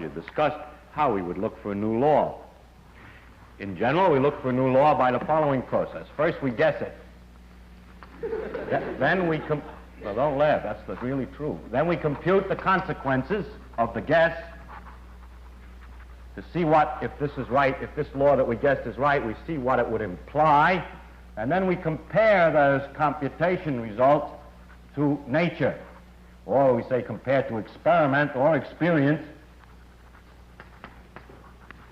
discussed how we would look for a new law. In general, we look for a new law by the following process. First, we guess it. Then we well, don't laugh, that's really true. Then we compute the consequences of the guess to see what, if this is right, if this law that we guessed is right, we see what it would imply, and then we compare those computation results to nature, or we say compare to experiment or experience.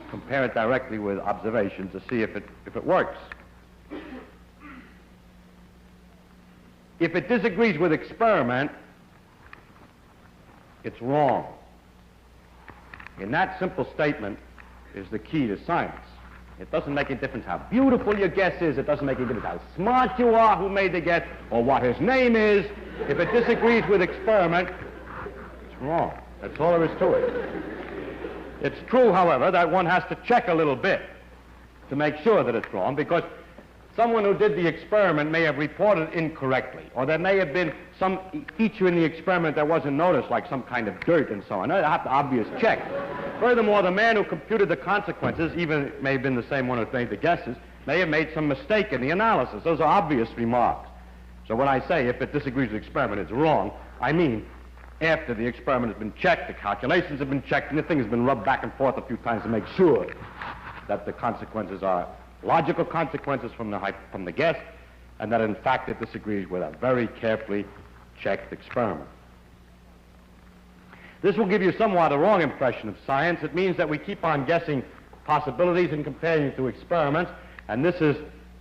Compare it directly with observation to see if it works. If it disagrees with experiment, it's wrong. And that simple statement is the key to science. It doesn't make a difference how beautiful your guess is. It doesn't make a difference how smart you are who made the guess or what his name is. If it disagrees with experiment, it's wrong. That's all there is to it. It's true, however, that one has to check a little bit to make sure that it's wrong, because someone who did the experiment may have reported incorrectly, or there may have been some feature in the experiment that wasn't noticed, like some kind of dirt and so on. They have to obvious check. Furthermore, the man who computed the consequences, even it may have been the same one who made the guesses, may have made some mistake in the analysis. Those are obvious remarks. So when I say if it disagrees with the experiment, it's wrong, I mean after the experiment has been checked, the calculations have been checked, and the thing has been rubbed back and forth a few times to make sure that the consequences are logical consequences from the guess, and that in fact it disagrees with a very carefully checked experiment. This will give you somewhat a wrong impression of science. It means that we keep on guessing possibilities and comparing it to experiments, and this is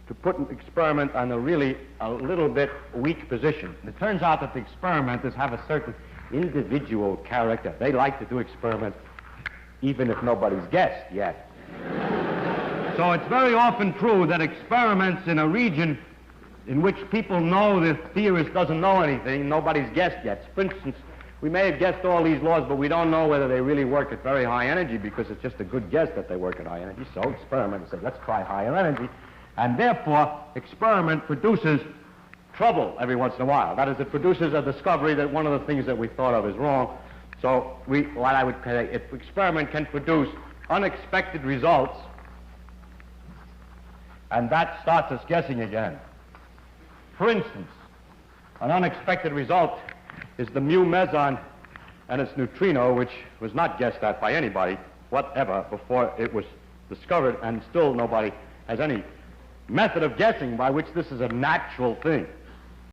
to put an experiment on a little bit weak position. It turns out that the experimenters have a certain individual character. They like to do experiments even if nobody's guessed yet. So it's very often true that experiments in a region in which people know the theorist doesn't know anything, nobody's guessed yet. For instance, we may have guessed all these laws, but we don't know whether they really work at very high energy, because it's just a good guess that they work at high energy. So experimenters say, let's try higher energy. And therefore, experiment produces trouble every once in a while. That is, it produces a discovery that one of the things that we thought of is wrong. So what I would say, if experiment can produce unexpected results, and that starts us guessing again. For instance, an unexpected result is the mu meson and its neutrino, which was not guessed at by anybody whatever before it was discovered, and still nobody has any method of guessing by which this is a natural thing.